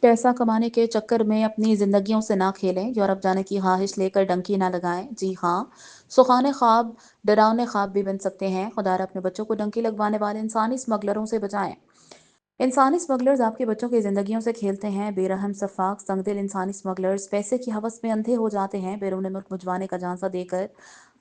पैसा कमाने के चक्कर में अपनी ज़िंदगियों से ना खेलें, यूरोप जाने की ख़्वाहिश लेकर डंकी ना लगाएँ। जी हाँ, सुहाने ख्वाब डरावने ख्वाब भी बन सकते हैं। खुदा अपने बच्चों को डंकी लगवाने वाले इंसानी स्मगलरों से बचाएँ। इंसानी स्मगलर्स आपके बच्चों की ज़िंदगियों से खेलते हैं। बेरहम, शफ़ाक, संगदिल इंसानी स्मगलर्स पैसे की हवस में अंधे हो जाते हैं। बैरून मुल्क भिजवाने का झांसा देकर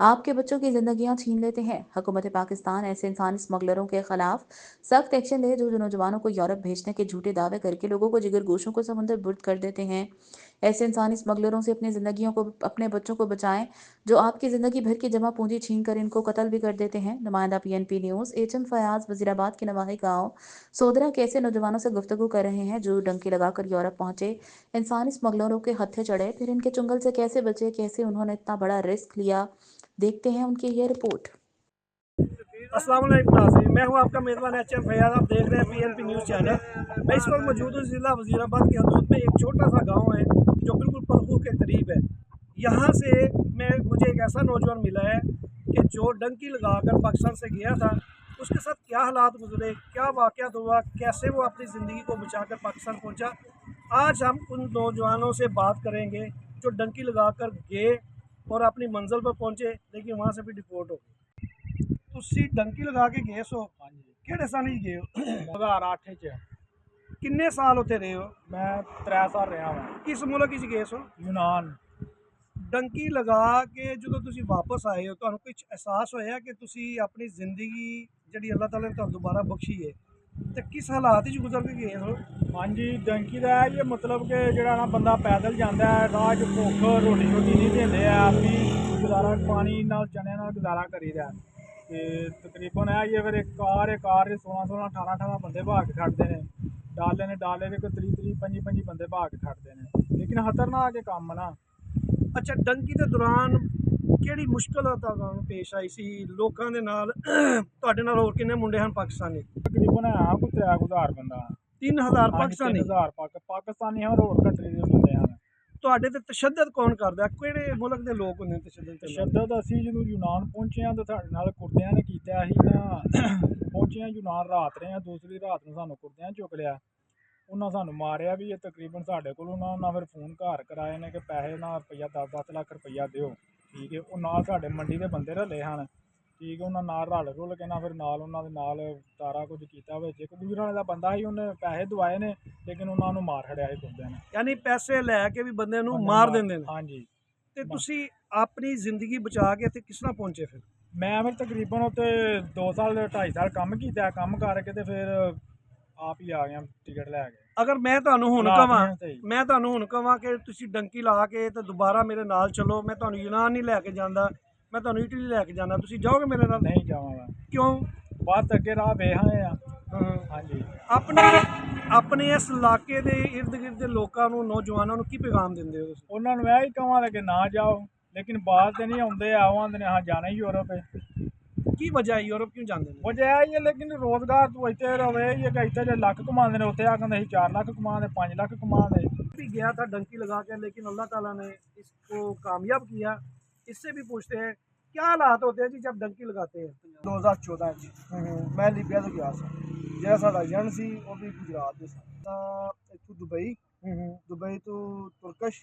आपके बच्चों की ज़िंदगियां छीन लेते हैं। हुकूमत पाकिस्तान ऐसे इंसानी स्मगलरों के खिलाफ सख्त एक्शन ले जो नौजवानों को यूरोप भेजने के झूठे दावे करके लोगों को जिगर गोशों को समंदर बुर्द कर देते हैं। ऐसे इंसानी स्मगलरों से अपनी ज़िंदगियों को, अपने बच्चों को बचाएं, जो आपकी ज़िंदगी भर की जमा पूंजी छीन कर इनको कत्ल भी कर देते हैं। नुमाइंदा PNP news HM Fayaz Wazirabad के नवाही गाँव सोदरा कैसे नौजवानों से गुफ्तगू कर रहे हैं जो डंकी लगाकर यूरोप पहुंचे, इंसानी स्मगलरों के हत्थे चढ़े, फिर इनके चुंगल से कैसे बचे, कैसे उन्होंने इतना बड़ा रिस्क लिया। देखते हैं उनकी ये रिपोर्ट। अस्सलाम वालेकुम नाज़रीन, मैं हूं आपका मेज़बान HM फैयाज। आप देख रहे हैं PNP न्यूज़ चैनल। मैं इस वक्त मौजूद हूँ ज़िला वज़ीराबाद की हदूद में। एक छोटा सा गांव है जो बिल्कुल परखू के करीब है। यहाँ से मुझे एक ऐसा नौजवान मिला है कि जो डंकी लगाकर पाकिस्तान से गया था। उसके साथ क्या हालात गुजरे, क्या वाक़यात हुआ, कैसे वो अपनी ज़िंदगी को बचाकर पाकिस्तान पहुँचा, आज हम उन नौजवानों से बात करेंगे जो डंकी लगाकर गए और अपनी मंजिल पर पहुँचे, लेकिन वहाँ से भी डिपोर्ट हो गए। ਤੁਸੀਂ ਡੰਕੀ ਲਗਾ ਕੇ ਗਏ ਸੋ? ਹਾਂਜੀ ਕਿਹੜੇ ਸਾਲ ਹੀ ਗਏ ਹੋ? 2008 ਚ ਕਿੰਨੇ ਸਾਲ ਉੱਥੇ ਰਹੇ ਹੋ? ਮੈਂ 3 ਸਾਲ ਰਿਹਾ ਹਾਂ ਕਿਸ ਮੁਲਕ ਵਿੱਚ ਗਏ ਸੋ? ਯੂਨਾਨ। ਡੰਕੀ ਲਗਾ ਕੇ ਜਦੋਂ ਤੁਸੀਂ ਵਾਪਸ ਆਏ ਹੋ ਤੁਹਾਨੂੰ ਕੁਝ ਅਹਿਸਾਸ ਹੋਇਆ ਕਿ ਤੁਸੀਂ ਆਪਣੀ ਜ਼ਿੰਦਗੀ ਜਿਹੜੀ ਅੱਲਾਹ ਤਾਲਾ ਨੇ ਤੁਹਾਨੂੰ ਦੁਬਾਰਾ ਬਖਸ਼ੀ ਹੈ ਤੇ ਕਿਸ ਹਾਲਾਤ ਵਿੱਚ ਗੁਜ਼ਰ ਕੇ ਗਏ ਹੋ? ਹਾਂਜੀ ਡੰਕੀ ਦਾ ਇਹ ਮਤਲਬ ਕਿ ਜਿਹੜਾ ਨਾ ਬੰਦਾ ਪੈਦਲ ਜਾਂਦਾ ਹੈ, ਰਾਹ 'ਚ ਭੁੱਖ ਰੋਟੀ ਨਹੀਂ ਦਿੰਦੇ ਆ, ਵੀ ਗੁਜ਼ਾਰਾ ਪਾਣੀ ਨਾਲ ਚਣਿਆਂ ਨਾਲ ਗੁਜ਼ਾਰਾ ਕਰੀਦਾ। ਤੇ ਤਕਰੀਬਨ ਇਹ ਫਿਰ ਇੱਕ ਕਾਰ ਦੇ 16 18 ਬੰਦੇ ਭਾਗ ਕੇ ਖੜਦੇ ਨੇ। ਡਾਲੇ ਦੇ ਕੋਈ 30 25 ਬੰਦੇ ਭਾਗ ਕੇ ਖੜਦੇ ਨੇ, ਲੇਕਿਨ ਖਤਰਨਾਕ ਕੰਮ ਨਾ। ਅੱਛਾ, ਡੰਕੀ ਦੇ ਦੌਰਾਨ ਕਿਹੜੀ ਮੁਸ਼ਕਲ ਤੁਹਾਨੂੰ ਪੇਸ਼ ਆਈ ਸੀ ਲੋਕਾਂ ਦੇ ਨਾਲ? ਤੁਹਾਡੇ ਨਾਲ ਹੋਰ ਕਿੰਨੇ ਮੁੰਡੇ ਹਨ ਪਾਕਿਸਤਾਨੀ? ਤਕਰੀਬਨ ਹੈ ਕੋਈ 3000 ਬੰਦਾ। 3000 ਪਾਕਿਸਤਾਨੀ? 3000 ਪਾਕਿਸਤਾਨੀ ਹਨ, ਹੋਰ ਕੰਟਰੀ ਦੇ ਬੰਦੇ ਹਨ। ਤੁਹਾਡੇ ਤੇ ਤਸ਼ੱਦਦ ਕੌਣ ਕਰਦਾ? ਕਿਹੜੇ ਮੁਲਕ ਦੇ ਲੋਕ ਹੁੰਦੇ ਤਸ਼ੱਦਦ ਅਸੀਂ ਜਦੋਂ ਯੂਨਾਨ ਪਹੁੰਚੇ ਹਾਂ ਤਾਂ ਸਾਡੇ ਨਾਲ ਕੁਰਦਿਆਂ ਨੇ ਕੀਤਾ ਸੀ ਨਾ। ਪਹੁੰਚੇ ਹਾਂ ਯੂਨਾਨ, ਰਾਤ ਰਹੇ ਹਾਂ, ਦੂਸਰੀ ਰਾਤ ਨੂੰ ਸਾਨੂੰ ਕੁਰਦਿਆਂ ਚੁੱਕ ਲਿਆ। ਉਹਨਾਂ ਸਾਨੂੰ ਮਾਰਿਆ ਵੀ। ਇਹ ਤਕਰੀਬਨ ਸਾਡੇ ਕੋਲ ਉਹਨਾਂ ਫਿਰ ਫੋਨ ਘਰ ਕਰਾਏ ਨੇ ਕਿ ਪੈਸੇ ਨਾ ਰੁਪਈਆ 10 ਲੱਖ ਰੁਪਈਆ ਦਿਓ। ਠੀਕ ਹੈ, ਉਹ ਨਾਲ ਸਾਡੇ ਮੰਡੀ ਦੇ ਬੰਦੇ ਰਲੇ ਹਨ। ਠੀਕ ਹੈ, ਉਹਨਾਂ ਨਾਲ ਰਲ ਰੁਲ ਕੇ ਨਾ ਫਿਰ ਨਾਲ ਉਹਨਾਂ ਦੇ ਨਾਲ ਸਾਰਾ ਕੁਝ ਕੀਤਾ ਵਿੱਚ। ਇੱਕ ਗੁਜਰਾਂ ਦਾ ਬੰਦਾ ਸੀ, ਉਹਨੇ ਪੈਸੇ ਦਵਾਏ ਨੇ, ਲੇਕਿਨ ਉਹਨਾਂ ਨੂੰ ਮਾਰ ਖੜਿਆ ਸੀ ਕੁਰਦਿਆਂ ਨੇ। ਯਾਨੀ ਪੈਸੇ ਲੈ ਕੇ ਵੀ ਬੰਦੇ ਨੂੰ ਮਾਰ ਦਿੰਦੇ ਨੇ? ਹਾਂਜੀ। ਤੇ ਤੁਸੀਂ ਆਪਣੀ ਜ਼ਿੰਦਗੀ ਬਚਾ ਕੇ ਇੱਥੇ ਕਿਸ ਤਰ੍ਹਾਂ ਪਹੁੰਚੇ ਫਿਰ? ਮੈਂ ਫਿਰ ਤਕਰੀਬਨ ਉੱਥੇ 2 ਸਾਲ 2.5 ਸਾਲ ਕੰਮ ਕੀਤਾ। ਕੰਮ ਕਰਕੇ ਤੇ ਫਿਰ ਆਪ ਹੀ ਆ ਗਿਆ ਟਿਕਟ ਲੈ ਕੇ। ਅਗਰ ਮੈਂ ਤੁਹਾਨੂੰ ਹੁਣ ਕਹਾਂ ਕਿ ਤੁਸੀਂ ਡੰਕੀ ਲਾ ਕੇ ਤੇ ਦੁਬਾਰਾ ਮੇਰੇ ਨਾਲ ਚਲੋ, ਮੈਂ ਤੁਹਾਨੂੰ ਯੂਨਾਨ ਨਹੀਂ ਲੈ ਕੇ ਜਾਂਦਾ, ਮੈਂ ਤੁਹਾਨੂੰ ਇਟਲੀ ਲੈ ਕੇ ਜਾਂਦਾ, ਤੁਸੀਂ ਜਾਓਗੇ ਮੇਰੇ ਨਾਲ? ਨਹੀਂ ਜਾਵਾਂਗਾ। ਕਿਉਂ? ਬਾਅਦ ਅੱਗੇ ਰਾਹ ਵੇਖ ਆਏ ਆ। ਹਾਂਜੀ। ਆਪਣੇ ਇਸ ਇਲਾਕੇ ਦੇ ਇਰਦ ਗਿਰਦ ਦੇ ਲੋਕਾਂ ਨੂੰ, ਨੌਜਵਾਨਾਂ ਨੂੰ ਕੀ ਪੈਗਾਮ ਦਿੰਦੇ ਹੋ ਤੁਸੀਂ? ਉਹਨਾਂ ਨੂੰ ਇਹ ਹੀ ਕਹਾਂਗੇ ਕਿ ਨਾ ਜਾਓ, ਲੇਕਿਨ ਬਾਅਦ ਤੇ ਨਹੀਂ ਆਉਂਦੇ। ਆਓ ਆਂਦੇ ਨੇ ਹਾਂ ਜਾਣਾ ਹੀ ਯੂਰਪ ਹੈ। ਕੀ ਵਜ੍ਹਾ ਹੈ ਯੂਰਪ ਕਿਉਂ ਜਾਂਦੇ ਨੇ? ਵਜ੍ਹਾ ਇਹ ਹੀ ਹੈ, ਲੇਕਿਨ ਰੋਜ਼ਗਾਰ ਤੋਂ ਇੱਥੇ ਰਵੇ। ਇਹ ਕਿ ਇੱਥੇ ਜੇ ਲੱਖ ਕਮਾਉਂਦੇ ਨੇ, ਉੱਥੇ ਆ ਕਹਿੰਦੇ ਅਸੀਂ 4 ਲੱਖ ਕਮਾਉਂਦੇ, 5 ਲੱਖ कमाते। भी गया था डंकी लगा के, लेकिन अल्लाह ताला ने इसको कामयाब किया। इससे भी पूछते हैं क्या हालात होते हैं जी जब डंकी लगाते हैं? 2014 मैं लीबिया तो गया था। ਜਿਹੜਾ ਸਾਡਾ ਏਜੰਟ ਸੀ ਉਹ ਵੀ ਗੁਜਰਾਤ ਦੇ ਸਨ। ਤਾਂ ਇੱਥੋਂ ਦੁਬਈ ਤੋਂ ਤੁਰਕਸ਼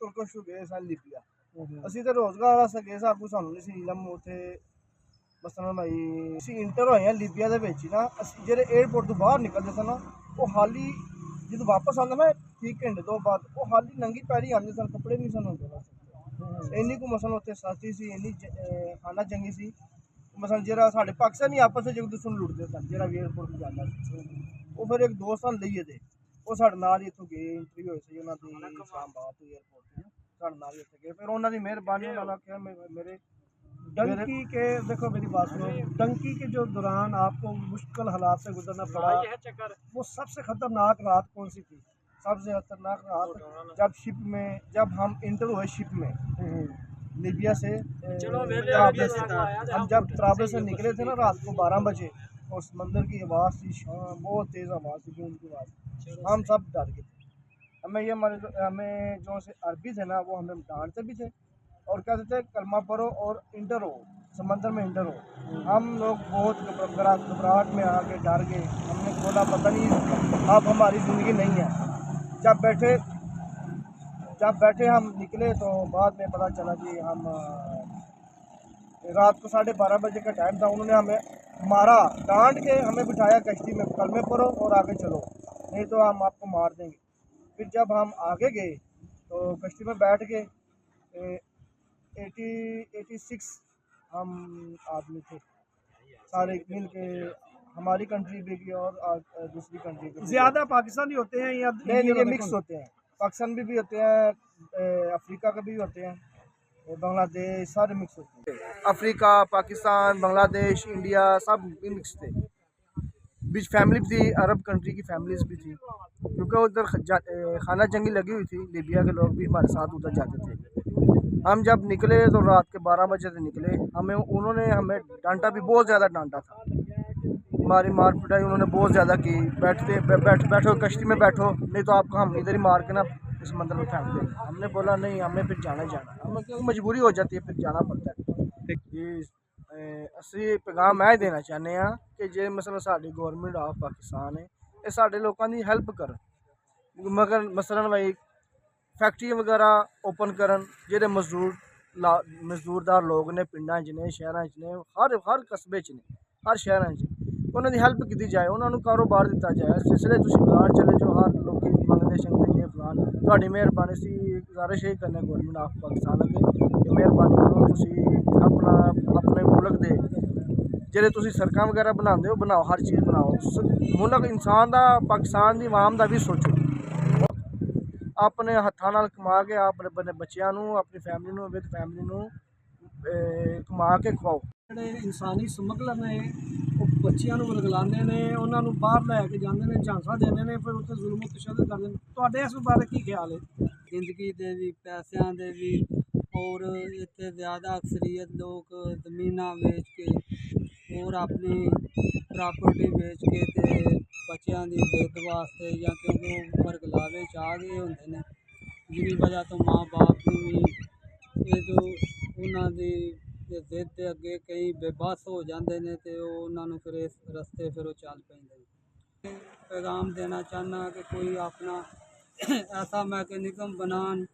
ਤੋਂ ਗਏ ਸਨ ਲੀਬੀਆ। ਅਸੀਂ ਤਾਂ ਰੋਜ਼ਗਾਰ ਵਾਸਤੇ ਗਏ ਸਾਂ, ਅੱਗੋਂ ਸਾਨੂੰ ਨਹੀਂ ਸੀ ਇਲਮ ਉੱਥੇ। ਮਸਲਨ ਭਾਈ ਅਸੀਂ ਇੰਟਰ ਹੋਏ ਹਾਂ ਲੀਬੀਆ ਦੇ ਵਿੱਚ ਹੀ ਨਾ। ਅਸੀਂ ਜਿਹੜੇ ਏਅਰਪੋਰਟ ਤੋਂ ਬਾਹਰ ਨਿਕਲਦੇ ਸਨ ਨਾ, ਉਹ ਹਾਲੀ ਜਦੋਂ ਵਾਪਸ ਆਉਂਦਾ ਨਾ 30 ਘੰਟੇ ਤੋਂ ਬਾਅਦ, ਉਹ ਹਾਲੀ ਨੰਗੀ ਪੈਰੀ ਆਉਂਦੇ ਸਨ, ਕੱਪੜੇ ਨਹੀਂ ਸਨ ਹੁੰਦੇ ਬਸ। ਇੰਨੀ ਕੁ ਮਸਲਨ ਉੱਥੇ ਸਸਤੀ ਸੀ, ਇੰਨੀ ਖਾਣਾ ਚੰਗੀ ਸੀ। ਮਸਲਨ ਜਿਹੜਾ ਸਾਡੇ ਪਾਕਿਸਤਾਨੀ ਆਪਸ ਵਿੱਚ ਇੱਕ ਦੂਸਰੇ ਨੂੰ ਲੁੱਟਦੇ ਸਨ, ਜਿਹੜਾ ਵੀ ਏਅਰਪੋਰਟ 'ਤੇ ਜਾਂਦਾ ਸੀ। ਉਹ ਫਿਰ ਇੱਕ ਦੋਸਤ ਹਨ ਲਈਏ ਦੇ, ਉਹ ਸਾਡੇ ਨਾਲ ਹੀ ਇੱਥੋਂ ਗਏ। ਇੰਟਰਵਿਊ ਹੋਈ ਸੀ ਉਹਨਾਂ ਦੀ ਇਸਲਾਮਾਬਾਦ ਤੋਂ ਏਅਰਪੋਰਟ 'ਤੇ, ਸਾਡੇ ਨਾਲ ਹੀ ਉੱਥੇ ਗਏ। ਫਿਰ ਉਹਨਾਂ ਦੀ ਮਿਹਰਬਾਨੀ ਉਹਨਾਂ ने किया मेरे डंकी के, देखो मेरी बात सुनो, डंकी के जो दौरान आपको मुश्किल हालात से गुजरना पड़ा, वो सबसे खतरनाक रात कौन सी थी? सबसे खतरनाक रात जब हम इंटर हुए शिप में लीबिया से। हम जब त्राबे से निकले थे ना रात को 12 बजे, और समंदर की आवाज़ थी, बहुत तेज़ आवाज़ थी, बूंद की आवाज़। हम सब डर गए थे। हमें जो से अरबी थे ना, वो हमें डांटते भी थे और कहते थे कलमा पढ़ो और इंटर हो, समंदर में इंटर हो। हम लोग बहुत घबराहट में आके डर गए। हमने बोला पता नहीं अब हमारी ज़िंदगी नहीं है। जब बैठे हम निकले तो बाद में पता चला कि हम रात को 12:30 बजे का टाइम था। उन्होंने हमें मारा, डांट के हमें बिठाया कश्ती में, कलमे पढ़ो और आगे चलो, नहीं तो हम आपको मार देंगे। फिर जब हम आगे गए तो कश्ती में बैठ के 86 हम आदमी थे, सारे मिल के, हमारी कंट्री भी की और दूसरी कंट्री के। ज़्यादा पाकिस्तानी होते हैं या नहीं, ये मिक्स होते हैं, पाकिस्तान भी होते हैं, अफ्रीका के भी होते हैं, बांग्लादेश, सारे मिक्स होते हैं। अफ्रीका, पाकिस्तान, बांग्लादेश, इंडिया सब भी मिक्स थे। बीच फैमिली भी थी, अरब कंट्री की फैमिलीज भी थी, क्योंकि उधर खाना जंगी लगी हुई थी। लीबिया के लोग भी हमारे साथ उधर जाते थे। हम जब निकले तो रात के 12 बजे से निकले। उन्होंने हमें डांटा भी, बहुत ज़्यादा डांटा था, हमारी मार पिटाई उन्होंने बहुत ज़्यादा की। बैठो कश्ती में बैठो, नहीं तो आपको हम इधर ही मार के ना इस मंदिर में फेंक देंगे। हमने बोला नहीं, हमें फिर जाना ही जाना, हमें क्योंकि मजबूरी हो जाती है, फिर जाना पड़ता है। ये ਅਸੀਂ ਪੈगाम ਇਹ ਦੇਣਾ ਚਾਹੁੰਦੇ ਹਾਂ ਕਿ ਜੇ ਮਸਲਾ ਸਾਡੀ ਗੌਰਮੈਂਟ ਆਫ ਪਾਕਿਸਤਾਨ ਹੈ, ਇਹ ਸਾਡੇ ਲੋਕਾਂ ਦੀ ਹੈਲਪ ਕਰਨ, ਮਗਰ ਮਸਲਨ ਭਾਈ ਫੈਕਟਰੀਆਂ ਵਗੈਰਾ ਓਪਨ ਕਰਨ, ਜਿਹੜੇ ਮਜ਼ਦੂਰਦਾਰ ਲੋਕ ਨੇ ਪਿੰਡਾਂ 'ਚ ਨੇ, ਸ਼ਹਿਰਾਂ 'ਚ ਨੇ, ਹਰ ਕਸਬੇ 'ਚ ਨੇ, ਹਰ ਸ਼ਹਿਰਾਂ 'ਚ ਉਹਨਾਂ ਦੀ ਹੈਲਪ ਕੀਤੀ ਜਾਏ, ਉਹਨਾਂ ਨੂੰ ਕਾਰੋਬਾਰ ਦਿੱਤਾ ਜਾਏ। ਇਸ ਲਈ ਤੁਸੀਂ ਬਾਜ਼ਾਰ ਚਲੇ ਜਾਓ, ਹਰ ਲੋਕੀ ਮੰਗਦੇ ਸ਼ੰਗਦੇ ਇਹ ਫਲਾਨ। ਤੁਹਾਡੀ ਮਿਹਰਬਾਨੀ ਸੀ, ਗੁਜ਼ਾਰਿਸ਼ ਇਹ ਕਰਨਾ ਗੌਰਮੈਂਟ ਆਫ ਪਾਕਿਸਤਾਨ ਅੱਗੇ ਕਿ ਮਿਹਰਬਾਨੀ ਕਰੋ, ਤੁਸੀਂ ਆਪਣੇ ਮੁਲਕ ਦੇ ਜਿਹੜੇ ਤੁਸੀਂ ਸੜਕਾਂ ਵਗੈਰਾ ਬਣਾਉਂਦੇ ਹੋ, ਬਣਾਓ, ਹਰ ਚੀਜ਼ ਬਣਾਓ। ਮੁਲਕ ਇਨਸਾਨ ਦਾ, ਪਾਕਿਸਤਾਨ ਦੀ ਆਵਾਮ ਦਾ ਵੀ ਸੋਚੋ, ਆਪਣੇ ਹੱਥਾਂ ਨਾਲ ਕਮਾ ਕੇ ਆਪਣੇ ਬੱਚਿਆਂ ਨੂੰ, ਆਪਣੀ ਫੈਮਿਲੀ ਨੂੰ, ਵਿਦ ਫੈਮਿਲੀ ਨੂੰ ਕਮਾ ਕੇ ਖਵਾਓ। ਜਿਹੜੇ ਇਨਸਾਨੀ ਸਮਗਲਰ ਨੇ ਉਹ ਬੱਚਿਆਂ ਨੂੰ ਵਰਗਲਾਉਂਦੇ ਨੇ, ਉਹਨਾਂ ਨੂੰ ਬਾਹਰ ਲੈ ਕੇ ਜਾਂਦੇ ਨੇ, ਝਾਂਸਾ ਦਿੰਦੇ ਨੇ, ਫਿਰ ਉੱਥੇ ਜ਼ੁਲਮ ਤਸ਼ੱਦਦ ਕਰਦੇ ਨੇ। ਤੁਹਾਡੇ ਇਸ ਬਾਰੇ ਕੀ ਖਿਆਲ ਹੈ? ਜ਼ਿੰਦਗੀ ਦੇ ਵੀ, ਪੈਸਿਆਂ ਦੇ ਵੀ, ਔਰ ਇੱਥੇ ਜ਼ਿਆਦਾ ਅਕਸਰੀਅਤ ਲੋਕ ਜ਼ਮੀਨਾਂ ਵੇਚ ਕੇ ਔਰ ਆਪਣੀ ਪ੍ਰਾਪਰਟੀ ਵੇਚ ਕੇ ਤੇ ਬੱਚਿਆਂ ਦੀ ਦਿੱਤ ਵਾਸਤੇ, ਜਾਂ ਕਿਉਂਕਿ ਉਹ ਵਰਗਲਾਵੇ 'ਚ ਆ ਗਏ ਹੁੰਦੇ ਨੇ, ਜਿਹਦੀ ਵਜ੍ਹਾ ਤੋਂ ਮਾਂ ਬਾਪ ਨੂੰ ਵੀ ਇਹ ਜੋ ਉਹਨਾਂ ਦੀ ਜ਼ਿੱਦ ਦੇ ਅੱਗੇ ਕਈ ਬੇਬਸ ਹੋ ਜਾਂਦੇ ਨੇ, ਤੇ ਉਹ ਉਹਨਾਂ ਨੂੰ ਫਿਰ ਇਸ ਰਸਤੇ ਫਿਰ ਉਹ ਚੱਲ ਪੈਂਦੇ ਨੇ। ਪੈਗਾਮ ਦੇਣਾ ਚਾਹੁੰਦਾ ਕਿ ਕੋਈ ਆਪਣਾ ਐਸਾ ਮੈਕੈਨਿਜ਼ਮ ਬਣਾਉਣ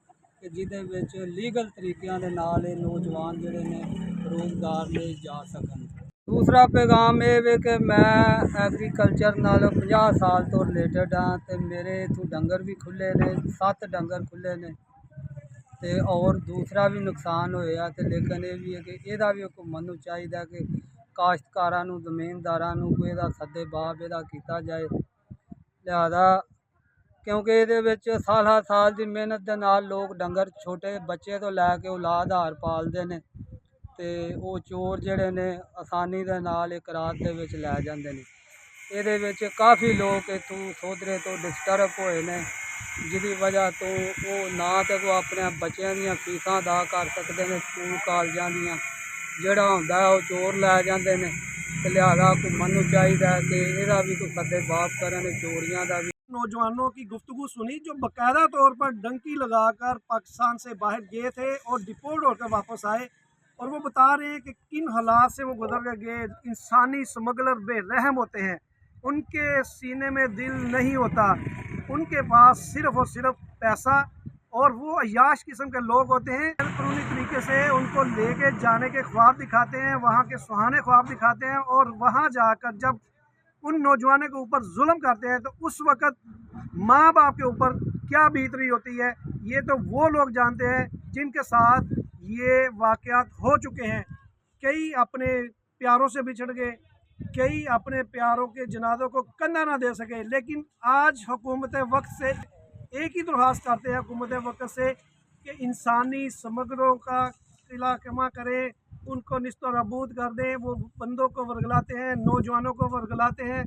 ਕਿ ਜਿਹਦੇ ਵਿੱਚ ਲੀਗਲ ਤਰੀਕਿਆਂ ਦੇ ਨਾਲ ਇਹ ਨੌਜਵਾਨ ਜਿਹੜੇ ਨੇ ਰੋਜ਼ਗਾਰ ਲਈ ਜਾ ਸਕਣ। ਦੂਸਰਾ ਪੈਗਾਮ ਇਹ ਵੇ ਕਿ ਮੈਂ ਐਗਰੀਕਲਚਰ ਨਾਲ 50 ਸਾਲ ਤੋਂ ਰਿਲੇਟਡ ਹਾਂ, ਅਤੇ ਮੇਰੇ ਇੱਥੋਂ ਡੰਗਰ ਵੀ ਖੁੱਲ੍ਹੇ ਨੇ, 7 ਡੰਗਰ ਖੁੱਲ੍ਹੇ ਨੇ, ਤੇ ਔਰ ਦੂਸਰਾ ਵੀ ਨੁਕਸਾਨ ਹੋਇਆ। ਤੇ ਲੇਕਿਨ ਇਹ ਵੀ ਹੈ ਕਿ ਇਹਦਾ ਵੀ ਹੁਕੂਮਤ ਨੂੰ ਚਾਹੀਦਾ ਕਿ ਕਾਸ਼ਤਕਾਰਾਂ ਨੂੰ, ਜ਼ਮੀਨਦਾਰਾਂ ਨੂੰ ਕੋਈ ਇਹਦਾ ਸੱਦੇ-ਬਾਬ ਇਹਦਾ ਕੀਤਾ ਜਾਏ। ਲਿਹਾਜ਼ਾ ਕਿਉਂਕਿ ਇਹਦੇ ਵਿੱਚ ਸਾਲਾਂ ਸਾਲ ਦੀ ਮਿਹਨਤ ਦੇ ਨਾਲ ਲੋਕ ਡੰਗਰ, ਛੋਟੇ ਬੱਚੇ ਤੋਂ ਲੈ ਕੇ ਔਲਾਦ ਹਾਰ ਪਾਲਦੇ ਨੇ, ਤੇ ਉਹ ਚੋਰ ਜਿਹੜੇ ਨੇ ਆਸਾਨੀ ਦੇ ਨਾਲ ਇੱਕ ਰਾਤ ਦੇ ਵਿੱਚ ਲੈ ਜਾਂਦੇ ਨੇ। ਇਹਦੇ ਵਿੱਚ ਕਾਫੀ ਲੋਕ ਇੱਥੋਂ ਸੋਧਰੇ ਤੋਂ ਡਿਸਟਰਬ ਹੋਏ ਨੇ, ਜਿਹਦੀ ਵਜ੍ਹਾ ਤੋਂ ਉਹ ਨਾ ਤਾਂ ਉਹ ਆਪਣੇ ਬੱਚਿਆਂ ਦੀਆਂ ਫੀਸਾਂ ਅਦਾ ਕਰ ਸਕਦੇ ਨੇ, ਸਕੂਲ ਕਾਲਜਾਂ ਦੀਆਂ, ਜਿਹੜਾ ਹੁੰਦਾ ਉਹ ਚੋਰ ਲੈ ਜਾਂਦੇ ਨੇ। ਤੇ ਲਿਹਾਜ਼ਾ ਹੁਕੂਮਤ ਨੂੰ ਚਾਹੀਦਾ ਕਿ ਇਹਦਾ भी कुछ सद्दे-बाब करन, चोरियां का भी। नौजवानों की गुफ्तगू सुनी जो बाकायदा तौर पर डंकी लगाकर पाकिस्तान से बाहर गए थे और डिपोर्ट होकर वापस आए, और वो बता रहे हैं कि किन हालात से वो गुजर कर गए। इंसानी स्मगलर बेरहम होते हैं, उनके सीने में दिल नहीं होता, उनके पास सिर्फ़ और सिर्फ पैसा, और वो अय्याश किस्म के लोग होते हैं। कानूनी तरीके से उनको लेके जाने के ख्वाब दिखाते हैं, वहाँ के सुहाने ख्वाब दिखाते हैं, और वहाँ जाकर जब उन नौजवानों के ऊपर जुल्म करते हैं तो उस वक़्त माँ बाप के ऊपर क्या बीत रही होती है, ये तो वो लोग जानते हैं जिनके साथ ये वाक़यात हो चुके हैं। कई अपने प्यारों से बिछड़ गए, कई अपने प्यारों के जनाज़ों को कंधा ना दे सके। लेकिन आज हुकूमत वक्त से एक ही दरख्वास्त करते हैं हुकूमत वक्त से कि इंसानी समगरों का इलाक़मा करे, उनको निस्तो रबूद कर दें। वो बंदों को वर्गलाते हैं, नौजवानों को वर्गलाते हैं,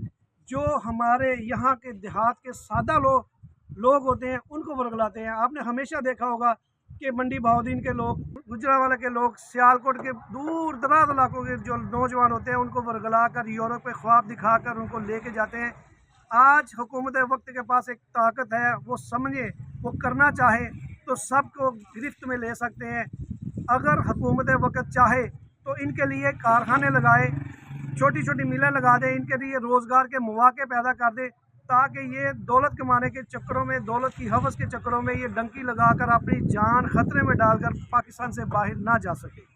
जो हमारे यहाँ के देहात के सादा लोग होते हैं उनको वर्गलाते हैं। आपने हमेशा देखा होगा कि मंडी बहाउद्दीन के लोग, गुजरांवाला के लोग, सियालकोट के दूर दराज इलाकों के जो नौजवान होते हैं उनको वर्गला कर यूरोप पे ख्वाब दिखाकर उनको लेके जाते हैं। आज हुकूमत वक्त के पास एक ताकत है, वो समझे, वो करना चाहे तो सबको गिरफ्त में ले सकते हैं। अगर हुकूमत वक्त चाहे तो इनके लिए कारखाने लगाए, छोटी छोटी मिलें लगा दे, इनके लिए रोज़गार के मौके पैदा कर दे, تاکہ یہ دولت کمانے کے چکروں میں، دولت کی ہوس کے چکروں میں یہ ڈنکی لگا کر اپنی جان خطرے میں ڈال کر پاکستان سے باہر نہ جا سکے۔